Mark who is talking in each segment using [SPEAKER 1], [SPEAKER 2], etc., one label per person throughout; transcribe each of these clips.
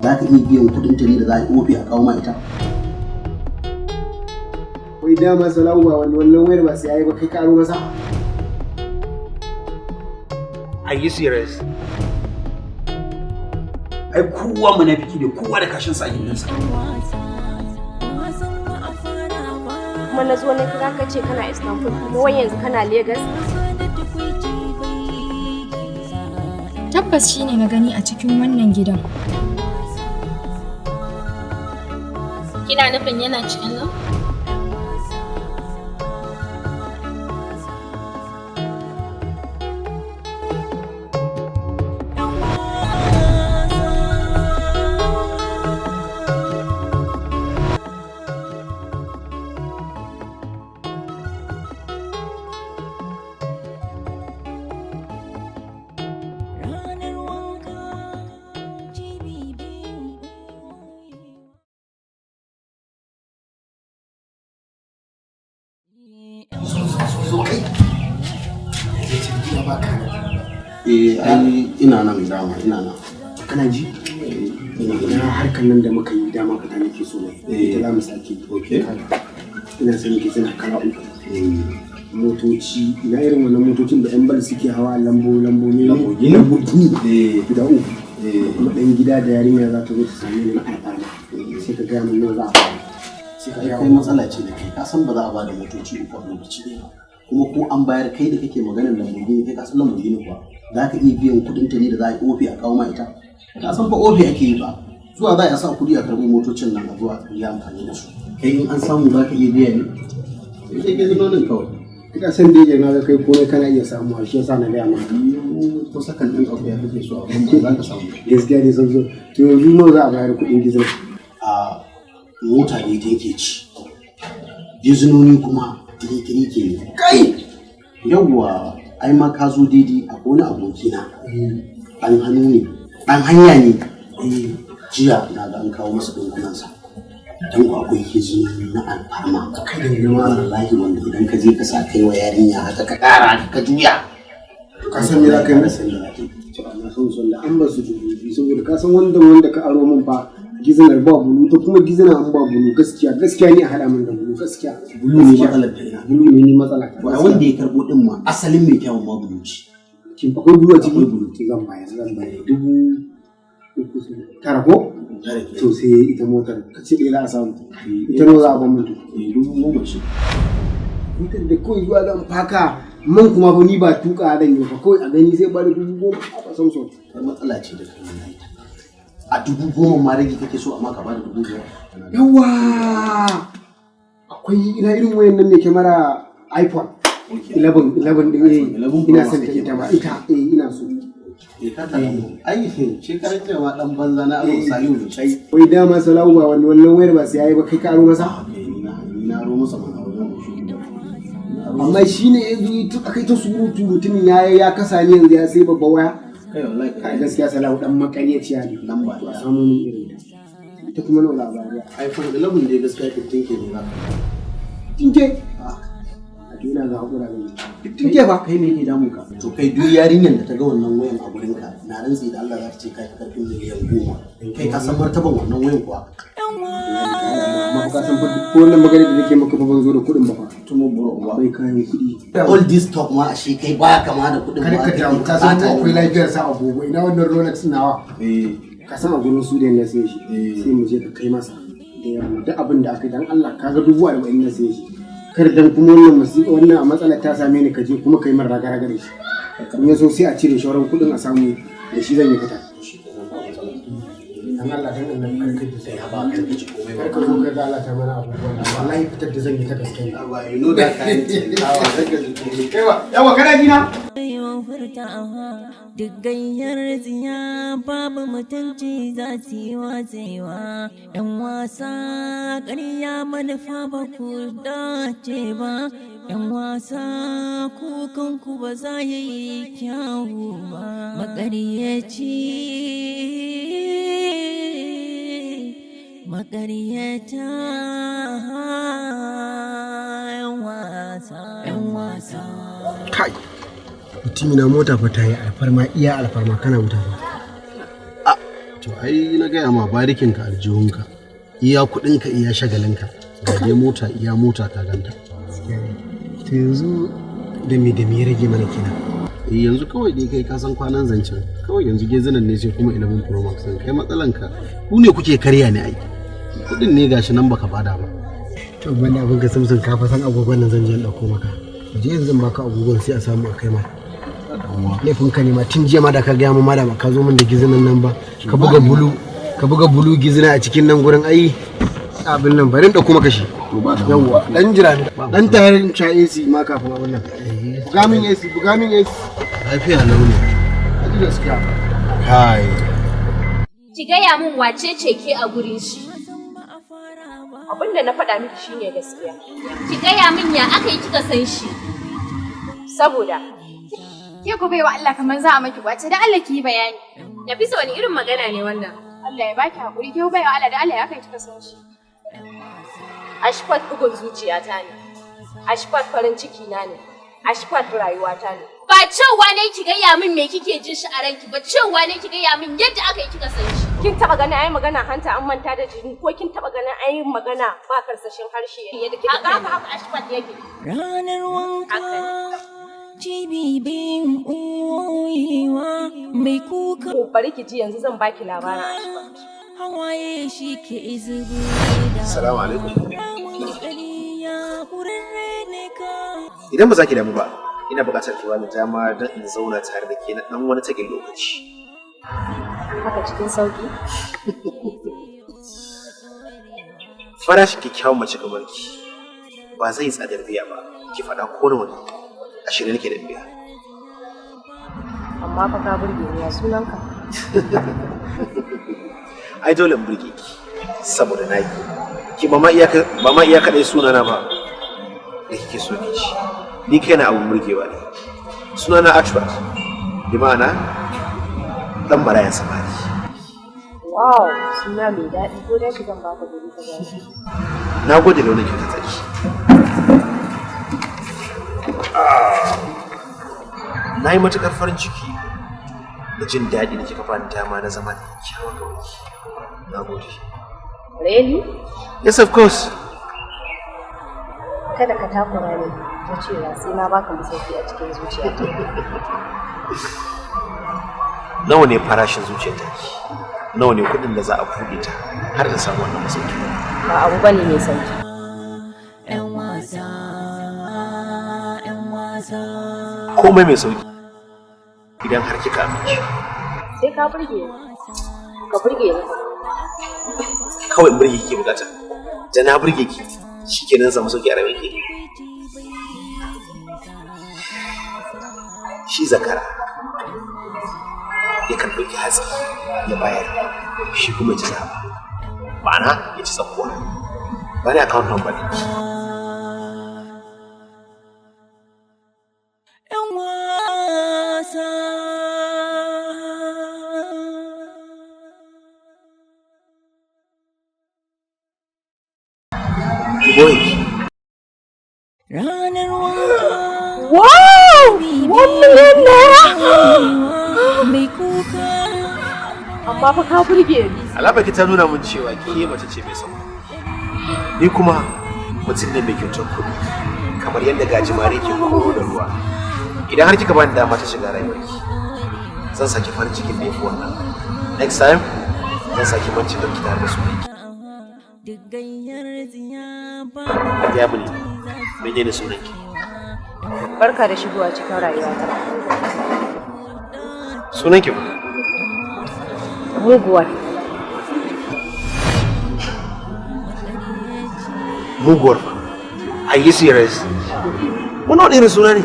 [SPEAKER 1] za ka iya biyan kuɗin ta ne da za a yi ofi a kawo ma ita.
[SPEAKER 2] Wai dama Salahu ba wannan wayar ba sai yayi ba kai karo masa.
[SPEAKER 3] Are you serious? Ai kowa munafiki da kowa da kashin sa a gidansa.
[SPEAKER 4] Kuma na zo na kira ka ce kana Istanbul kuma wai yanzu kana Lagos.
[SPEAKER 5] Tabbas shine na gani a cikin wannan gidan.
[SPEAKER 6] Kina nufin yana cikin nan?
[SPEAKER 1] Ina nan dama ina nan.
[SPEAKER 2] Kana ji? Ina harkar nan da muka yi dama fita nake so ne. Ita za mu sake. Ina sani ke suna kala uku. Motoci, ina irin wannan motocin da 'yan bal suke hawa Lamborghini guda uku. Kuma ɗan gida da yarinya za ta zo ta same ni na alfarma. Sai ka gaya min nawa za a fara.
[SPEAKER 1] Sai ka kai matsala ce da kai, ka san ba za a ba da motoci uku a lokaci ɗaya. Kuma ko an bayar kai da kake maganar Lamborghini kai ka san Lamborghini kuwa za ka iya biyan kuɗin ta ne da za a yi ofi a kawo ma ita. Ka san fa ofi ake yi ba. Zuwa za a sa kuɗi a karɓi motocin nan a zuwa yi amfani da su. Kai in an samu za ka iya biya ne? Sai ke zinonin kawai.
[SPEAKER 2] Ina san da yake na ga kai komai kana iya samuwa shi yasa na gaya maka.
[SPEAKER 1] Ko sakan ɗin abu ya kake so abin ba za ka samu.
[SPEAKER 2] Gaskiya ne sun zo. To yanzu nawa za a bayar kuɗin gizon?
[SPEAKER 1] A mota ne ta yake ci. Gizinoni kuma tiri ke yi. Kai! Yawwa, ai ma ka zo daidai a wani abokina. Ɗan hannu ne, ɗan hanya ne. Jiya na ga an kawo masa ɗunkunansa. Dan ku akwai gizinoni na alfarma. Kai da wallahi wanda idan ka je ka sa kai wa yarinya haka ka ƙara ka juya.
[SPEAKER 2] Ka san me za ka yi masa da ake? Na son da an ba su dubu saboda ka san wanda ka aro min fa gizinar ba bulu ta kuma gizina an ba bulu gaskiya ne a haɗa min da bulu gaskiya.
[SPEAKER 1] Bulu ne matsalar ta ina.
[SPEAKER 2] Bulu ne ni matsala ta.
[SPEAKER 1] Wanda ya karɓo ɗin ma asalin mai kyawun ma bulu ce.
[SPEAKER 2] Kin akwai bulu a ciki? Akwai bulu. Zan bayar 9,000 ko? To sai ita motar ka ce ɗaya za a samu. Ita nawa za a ban mutu?
[SPEAKER 1] 10,000 ce.
[SPEAKER 2] Motar da kawai zuwa zan faka man kuma ba ni ba tuka zan yi ba kawai a gani sai ba da 10,000 a san so.
[SPEAKER 1] Matsala ce da kai. A 10,000 ma rage kake so amma ka ba da 5,000.
[SPEAKER 2] Yawa akwai ina irin wayan nan mai kyamara iPhone 11 din ina son ta ita ba ina so.
[SPEAKER 1] Ai shekarar cewa dan banza na aro Salihu da shai.
[SPEAKER 2] Wai dama Salahu ba wannan wayar ba sai yayi ba kai ka aro masa.
[SPEAKER 1] Ni na aro masa mana wajen shi.
[SPEAKER 2] Amma shine yanzu akai ta surutu mutumin ya kasa ni yanzu ya sai babba waya.
[SPEAKER 1] Kai wallahi
[SPEAKER 2] kai gaskiya Salahu dan makaryaciya ne.
[SPEAKER 1] Nan ba
[SPEAKER 2] to a samu mun irin ta. Ita kuma nawa labari.
[SPEAKER 1] iPhone 11 dai gaskiya 15 ke ne za ka.
[SPEAKER 2] 15K? A duniya ga hakura da ni. 15K ba?
[SPEAKER 1] Kai me ke damun ka? To kai duk yarinyar da ta ga wannan wayan a gurin ka na rantsi da Allah za ta ce kai ka karfin miliyan 10. Kai ka san martaban wannan wayan kuwa.
[SPEAKER 2] Amma ka san ko wannan magana da nake maka fa ban zo da kuɗin ba fa.
[SPEAKER 1] Tumo bro
[SPEAKER 2] bai kayan kuɗi.
[SPEAKER 1] All this talk ma ashe kai baya kama da kuɗin ba.
[SPEAKER 2] Kada ka damu ka san akwai lafiyar sa agogo ina wannan Rolex nawa. Ka san a gurin su da na sai shi. Sai mu je ka kai masa. Da yamma duk abin da aka dan Allah kaga 40,000 na sai shi. Kar dan kuma wannan a matsalar ta same ni ka je kuma kai min raga-raga da shi. In ya so sai a cire shauran kuɗin a samu da shi zan yi fita. Dan Allah dan Allah kar ka sai ba kar ka ci komai ba. Kar ka zo ka ga Allah ta mana abubuwan wallahi fitar da zan yi ta gaske.
[SPEAKER 1] You know that kind of
[SPEAKER 2] yawa kana ji na?
[SPEAKER 7] Duk gayyar tsiya babu mutunci za su yi watsewa. ‘Yan wasa ƙarya manufa ba ku dace ba. ‘Yan wasa kukanku ba za yi kyawu ba. Maƙaryaci maƙaryata ‘yan wasa.
[SPEAKER 2] Kai, mutumina mota fa ta yi alfarma iya alfarma kana wuta ba.
[SPEAKER 1] To ai na gaya ma barikinka aljihunka. Iya kuɗinka iya shagalinka. Ga dai mota iya mota ka ganta.
[SPEAKER 2] To yanzu da me ya rage mana kenan?
[SPEAKER 1] Yanzu kawai dai kai ka san kwanan zancen. Kawai yanzu gezinan ne sai kuma 11 Pro Max ɗin. Kai matsalanka ku ne kuke karya ne ai. Kuɗin ne gashi nan baka bada ba.
[SPEAKER 2] To banda abin ka Samson ka fa san agogon nan zan je ɗauko maka. Je yanzu baka agogon sai a samu a kai ma. Laifin ka ne ma tun jiya ma da ka gaya mu ma da ka zo min da gizinan nan ba. Ka buga bulu gizina a cikin nan gurin ai abin nan bari ɗauko maka shi. Yawwa dan jira ni. Dan tayarin cha AC ma kafin abin nan. Buga min AC.
[SPEAKER 1] Lafiya launi.
[SPEAKER 2] Kaji gaskiya.
[SPEAKER 1] Kai.
[SPEAKER 4] Ki gaya min wace ce ke a gurin shi? Abin da na faɗa miki shine gaskiya.
[SPEAKER 6] Ki gaya min ya aka yi kika san shi.
[SPEAKER 4] Saboda
[SPEAKER 8] ke ku baiwa Allah kamar za a maki kwace da Allah ki yi bayani.
[SPEAKER 4] Nafisa wani irin magana ne wannan?
[SPEAKER 8] Allah ya baki hakuri ke baiwa Allah da Allah ya kai kika san shi.
[SPEAKER 4] Ashfat bugun zuciyata ne. Ashfat farin ciki na ne. Ashfat rayuwata ne.
[SPEAKER 6] Ba cewa ne ki gaya min me kike jin shi a ranki ba cewa ne ki gaya min yadda aka yi kika san shi.
[SPEAKER 4] Kin taba ganin ayi magana hanta an manta da jini ko kin taba ganin ayi magana ba karsashin harshe yadda kike haka Ashfat yake.
[SPEAKER 7] Ranar wanka cibibin uwa mai kuka.
[SPEAKER 4] Ko bari ki ji yanzu zan baki labarin Ashfat.
[SPEAKER 7] Hawaye shi ke zubo da.
[SPEAKER 3] Assalamu alaikum. Idan ba za ki damu ba, ina buƙatar ki bani dama don in zauna tare da ke na ɗan wani tagin lokaci.
[SPEAKER 4] Haka cikin sauki?
[SPEAKER 3] Farashin kyakkyawan mace kamar ki ba zai tsadar biya ba, ki faɗa ko nawa ne, a shirye nake da biya.
[SPEAKER 4] Amma fa ka burge ni ya sunanka.
[SPEAKER 3] Ai dole in burge ki, saboda na yi. Ki ba ma iya kaɗai sunana ba, da kike so ki ci. Ni kaina abun burgewa ne. Sunana Ashfat, bi ma'ana ɗan marayan samari.
[SPEAKER 4] Wow, suna mai daɗi ko da shi zan baka guri ka gani.
[SPEAKER 3] Na gode da wannan kyautar taki. Na yi matuƙar farin ciki da jin daɗi da kika bani dama na zama da kyakkyawan gauri. Na gode.
[SPEAKER 4] Really?
[SPEAKER 3] Yes, of course.
[SPEAKER 4] Kada ka takura ni ta cewa sai na baka masauki a cikin zuciyata.
[SPEAKER 3] Nawa ne farashin zuciyar taki? Nawa ne kuɗin da za a buɗe ta har da samu wannan masauki?
[SPEAKER 4] Ba abu bane mai sauki.
[SPEAKER 3] Komai mai sauki idan har kika amince.
[SPEAKER 4] Sai ka burge ni. Ka burge ni.
[SPEAKER 3] Kawai in burge kike bukata. Da na burge ki shikenan zama sauki a rayuwar ki. Shi zakara yakan ɗauki hatsi ya bayar, shi kuma ya ci zaba, ma'ana ya ci tsakuwa. Ba ni account number ɗinki.
[SPEAKER 7] Ranar wanka.
[SPEAKER 4] Wow! 1 million naira!
[SPEAKER 7] Mai kuka.
[SPEAKER 4] Amma fa ka burge ni.
[SPEAKER 3] Alaba ki ta nuna mun cewa ke mace ce mai sama. Ni kuma mutum ne mai kyautar kuɗi, kamar yadda gajimare ke koro da ruwa. Idan har kika bani dama ta shiga rayuwarki, zan saki farin cikin da yafi wannan. Next time, zan saki manci da tare da su. Ya muni, menene sunanki?
[SPEAKER 4] Barka da shigowa cikin rayuwata.
[SPEAKER 3] Sunanki ba?
[SPEAKER 4] Muguwar.
[SPEAKER 3] Muguwar fa? Are you serious? Wani irin suna ne?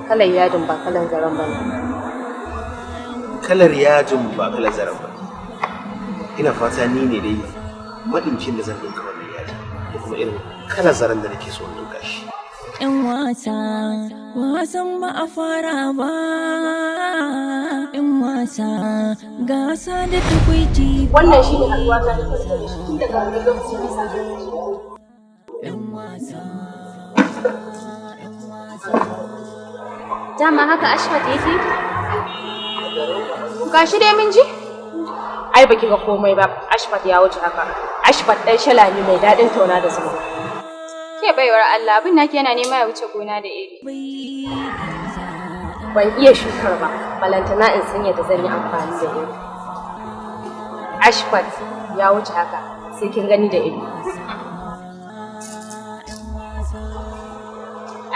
[SPEAKER 4] Kalar yadin ba kalan zaren ba ne.
[SPEAKER 3] Kalar yajin ba kalar zaren ba. Ina fata ni ne dai maɗincin da zan ɗinka wannan yajin da kuma irin kalar zaren da nake so in ɗinka shi.
[SPEAKER 7] 'Yan wasa, wasan ba a fara ba. 'Yan wasa, gasa da tukwici.
[SPEAKER 4] Wannan shi ne haɗuwa ta da farko da shi tun daga wani lokaci da sa.
[SPEAKER 7] 'Yan wasa.
[SPEAKER 8] Dama haka Ashfat yake? Gashi dai mun ji?
[SPEAKER 4] Ai baki ga komai ba, Ashfat ya wuce haka. Ashfat dan shala ne mai dadin tauna da zuma.
[SPEAKER 8] Ke baiwar Allah, abin naki yana nema ya wuce gona da iri.
[SPEAKER 4] Ban iya shukar ba, balantana in san yadda zan yi amfani da iri. Ashfat ya wuce haka, sai kin gani da iri.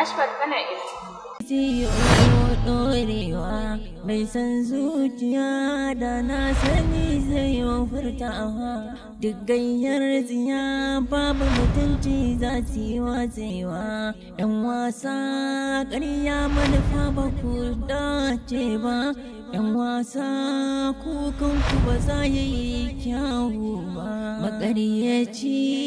[SPEAKER 4] Ashfat kana iri.
[SPEAKER 7] Dorewa mai san zuciya da na sani zai furtawa duk gayyar tsiya babu mutunci za su yi watsewa yan wasa ƙarya manufa ba ku dace ba yan wasa kukanku ba za ya yi kyawu ba maƙaryaci